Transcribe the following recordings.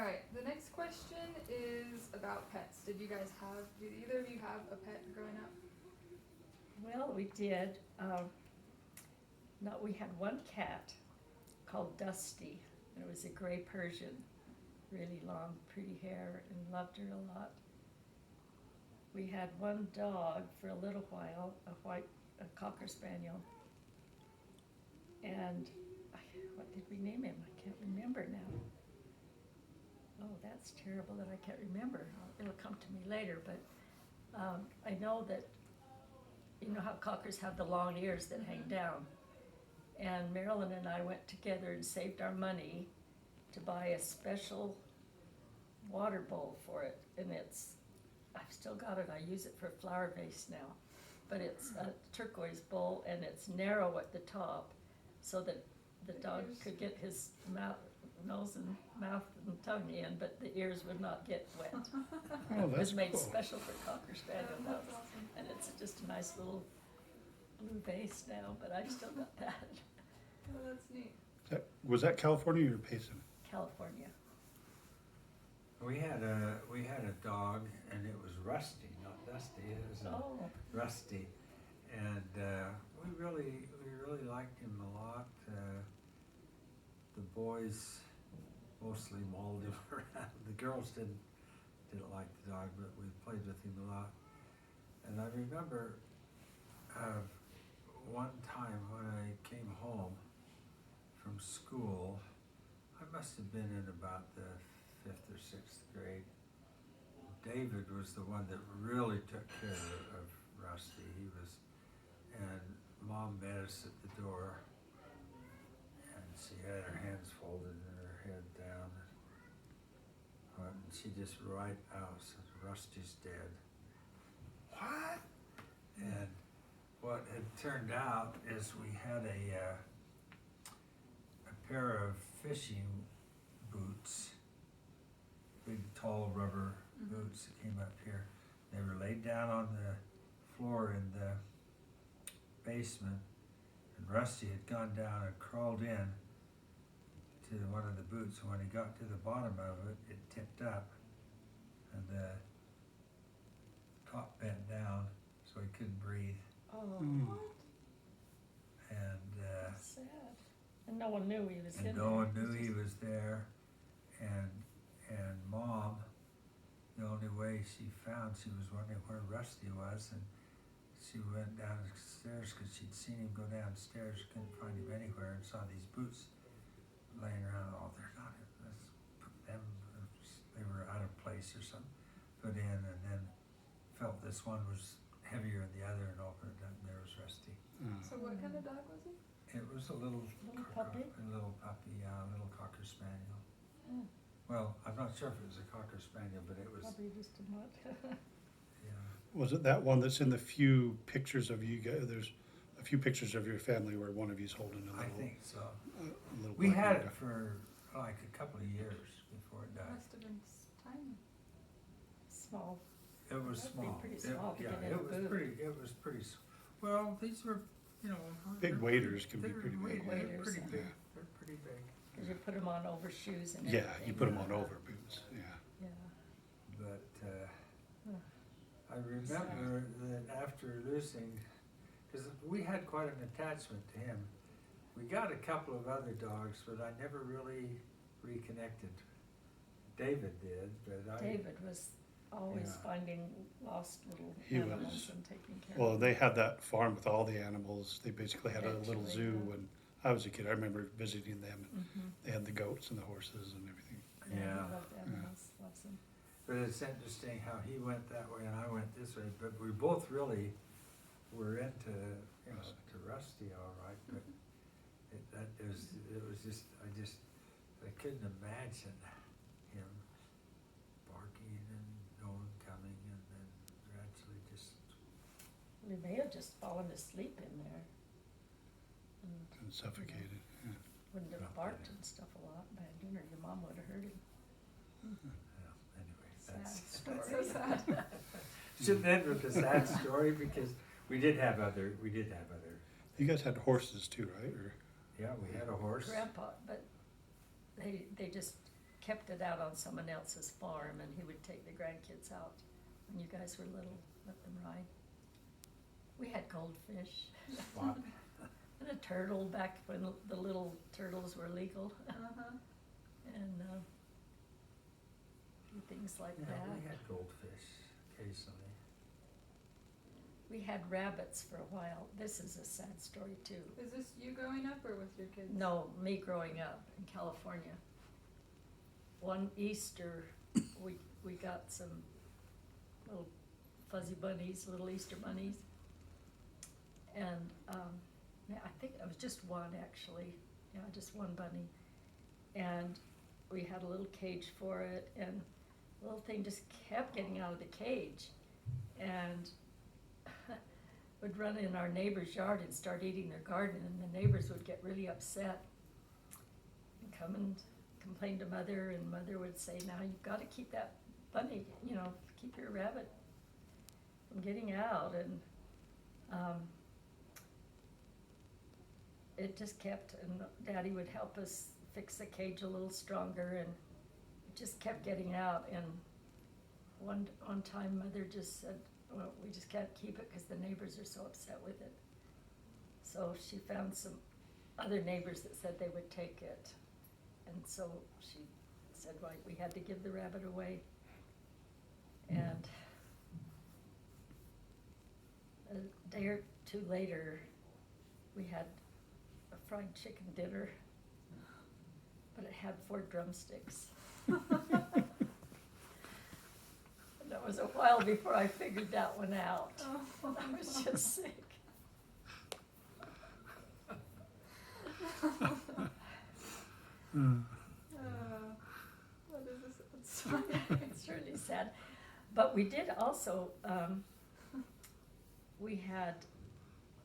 Alright, the next question is about pets. Did either of you have a pet growing up? Well, we did. We had one cat called Dusty, and it was a gray Persian, really long, pretty hair, and loved her a lot. We had one dog for a little while, a Cocker Spaniel. And what did we name him? I can't remember now. Oh, that's terrible that I can't remember. It'll come to me later, but I know that, you know how cockers have the long ears that hang down. And Maelynn and I went together and saved our money to buy a special water bowl for it. And I've still got it, I use it for a flower vase now. But it's a turquoise bowl and it's narrow at the top so that the dog could get his nose and mouth and tongue in, but the ears would not get wet. Oh, It that's was made cool. special for Cocker Spaniel That's dogs. awesome. And it's just a nice little blue vase now, but I've still got that. Oh, that's neat. Was that California or Payson? California. We had a dog, and it was Rusty, not Dusty. It was Rusty, and we really liked him a lot. The boys mostly mauled him around. The girls didn't like the dog, but we played with him a lot. And I remember one time when I came home from school, I must have been in about the 5th or 6th grade. David was the one that really took care of Rusty. And Mom met us at the door, and she had her hands folded and her head down. And she just right out said, "Rusty's dead." What? And what had turned out is we had a pair of fishing boots, big tall rubber boots that came up here. They were laid down on the floor in the basement, and Rusty had gone down and crawled in to one of the boots, and when he got to the bottom of it, it tipped up, and the top bent down so he couldn't breathe. Oh, And sad. And no one knew he was in there. and no one knew he was there, and Mom, the only way she was wondering where Rusty was, and she went downstairs because she'd seen him go downstairs, couldn't find him anywhere, and saw these boots laying around. Oh, they're not, let's put them, they were out of place or something, put in, and then felt this one was heavier than the other, and opened it up, and there was Rusty. So what kind of dog was he? It was a little puppy? A little puppy, yeah, a little Cocker Spaniel. Oh, Well, I'm not sure if it was a Cocker Spaniel, but it was, probably just a mutt. yeah. Was it that one that's in the few pictures of you guys? There's a few pictures of your family where one of you's holding a I little. think so. Little We black had dog. it for like a couple of years before it died. Must have been tiny. Small. It was That'd be small. pretty small to Yeah, get in a boot. it was pretty, well, these were, Big they're waders can be they're pretty big. They're Waders, pretty yeah. big, they're pretty big. Because you put them on over shoes and Yeah, everything. you put them on over boots. Yeah. Yeah. But Huh. I remember that after losing, because we had quite an attachment to him. We got a couple of other dogs, but I never really reconnected. David did, but David was always Yeah. finding lost little He animals was- and taking care Well, of they them. had that farm with all the animals. They basically had a little Eventually, zoo. yeah. When I was a kid, I remember visiting them. Mhm. They had the goats and the horses and everything. Yeah. He loved animals, loves them. But it's interesting how he went that way and I went this way, but we both really were into, to Rusty all right, but it was just, I couldn't imagine him barking and going, coming, and then gradually just, We may have just fallen asleep in there. And And suffocated. Yeah. wouldn't have Probably. barked and stuff a lot by dinner. Your mom would have heard him. anyway, Sad that's. story. That's so sad. Shouldn't end with a sad story because we did have other, You guys had horses too, right? Or yeah, we had a horse. Grandpa, but they just kept it out on someone else's farm, and he would take the grandkids out when you guys were little, let them ride. We had goldfish Spot. and a turtle back when the little turtles were legal, Uh-huh. and things like Yeah, that. we had goldfish occasionally. We had rabbits for a while. This is a sad story too. Is this you growing up or with your kids? No, me growing up in California. One Easter, we got some little fuzzy bunnies, little Easter bunnies. And, yeah, I think it was just one actually, yeah, just one bunny. And we had a little cage for it, and the little thing just kept getting out of the cage. And would run in our neighbor's yard and start eating their garden, and the neighbors would get really upset and come and complain to Mother, and Mother would say, now you've got to keep that bunny, you know, keep your rabbit from getting out. And it just kept, and Daddy would help us fix the cage a little stronger, and it just kept getting out. And one time Mother just said, well, we just can't keep it because the neighbors are so upset with it. So she found some other neighbors that said they would take it. And so she said, well, we had to give the rabbit away. And a day or two later, we had a fried chicken dinner, but it had 4 drumsticks. That was a while before I figured that one out. Oh. I was just sick. What is this? It's fine. It's really sad. But we did also, we had,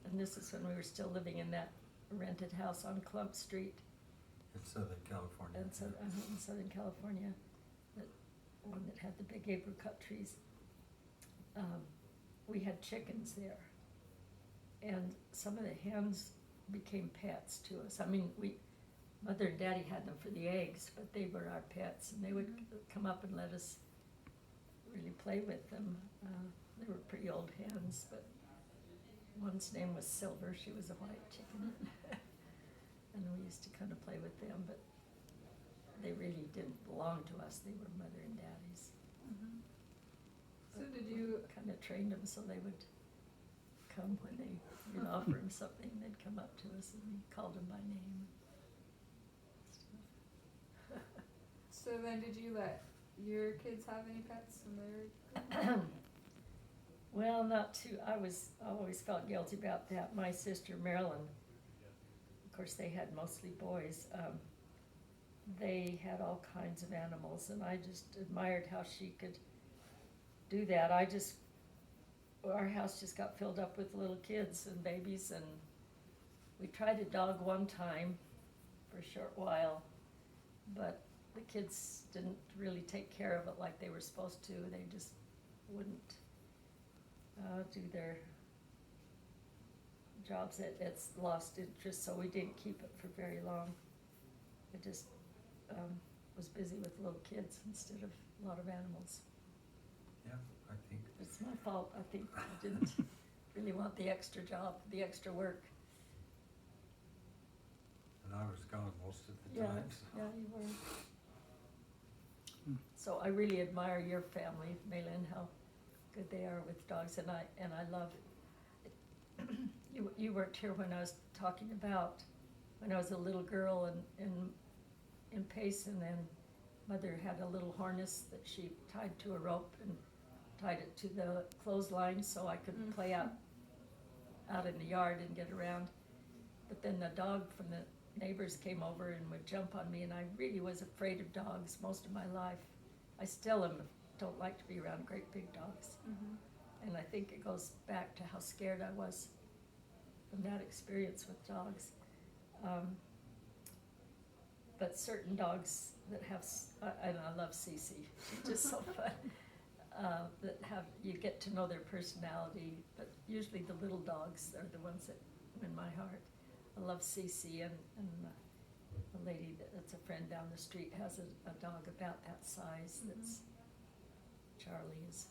and this is when we were still living in that rented house on Clump Street In Southern California. in Southern California, that one that had the big apricot trees. We had chickens there, and some of the hens became pets to us. I mean, Mother and Daddy had them for the eggs, but they were our pets, and they would come up and let us really play with them. They were pretty old hens, but one's name was Silver. She was a white chicken. And we used to kind of play with them, but they really didn't belong to us. They were Mother and Daddy's. Mhm. So did you, Kind of trained them so they would come when we'd offer them something. They'd come up to us and we called them by name. so then did you let your kids have any pets when they were? Well, not too. I always felt guilty about that. My sister Maelynn, of course, they had mostly boys. They had all kinds of animals, and I just admired how she could do that. Our house just got filled up with little kids and babies, and we tried a dog one time for a short while, but the kids didn't really take care of it like they were supposed to. They just wouldn't do their jobs. It's lost interest, so we didn't keep it for very long. It just was busy with little kids instead of a lot of animals. Yeah, I think. It's my fault. I think I didn't really want the extra job, the extra work. And I was gone most of the Yeah, time, so. yeah, you were. So I really admire your family, Maelynn, how good they are with dogs, and I love. You weren't here when I was talking about when I was a little girl in Payson, and Mother had a little harness that she tied to a rope and tied it to the clothesline so I could play out in the yard and get around. But then the dog from the neighbors came over and would jump on me, and I really was afraid of dogs most of my life. I still don't like to be around great big dogs. Mm-hmm. And I think it goes back to how scared I was from that experience with dogs. But certain dogs that have, and I love Cece, she's just so fun, that you get to know their personality, but usually the little dogs are the ones that win my heart. I love Cece, and a lady that's a friend down the street has a dog about that size that's Charlie is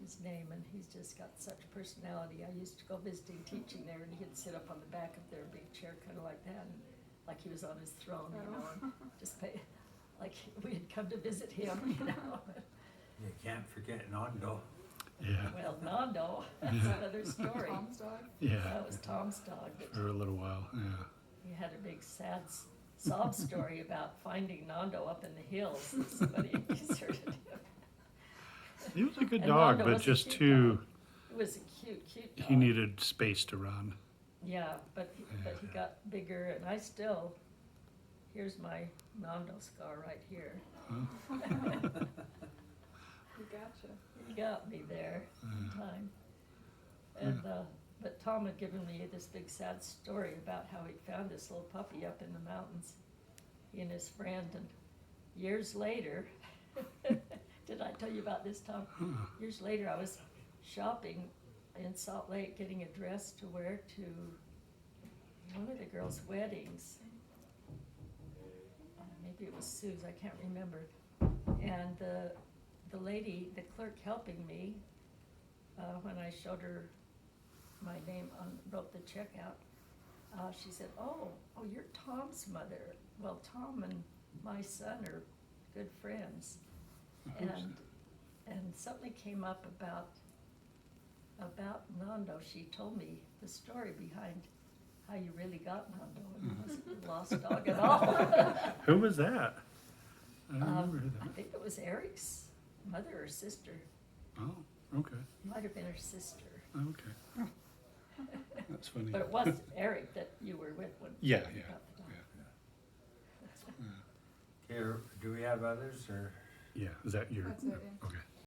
his name, and he's just got such personality. I used to go visiting teaching there, and he'd sit up on the back of their big chair, kind of like that, and like he was on his throne, you know, and just like we had come to visit him, you know. You can't forget Nando. Yeah, Well, Nando, that's another story. Tom's dog. yeah, That was Tom's dog. That for a little while, yeah. he had a big sad sob story about finding Nando up in the hills, and somebody deserted him. He was a good And dog, Nando but was a just cute too, dog. It was a cute dog. he needed space to run. Yeah, but he got bigger, and I still, here's my Nando scar right here. We gotcha. He got me there in time. And, but Tom had given me this big sad story about how he found this little puppy up in the mountains, he and his friend, and years later, did I tell you about this, Tom? Years later, I was shopping in Salt Lake, getting a dress to wear to one of the girls' weddings. Maybe it was Sue's, I can't remember. And the lady, the clerk helping me, when I showed her my name wrote the check out, she said, oh, you're Tom's mother. Well, Tom and my son are good friends. And something came up about Nando. She told me the story behind how you really got Nando, and it wasn't a lost dog at all. Who was that? I don't remember who I that. think it was Eric's mother or sister. Oh, okay, Might have been her sister. okay. That's funny. But it was Eric that you were with when Yeah, you yeah, got the dog. yeah. Here, do we have others, or? Yeah, is that your? That's it, yeah. Okay.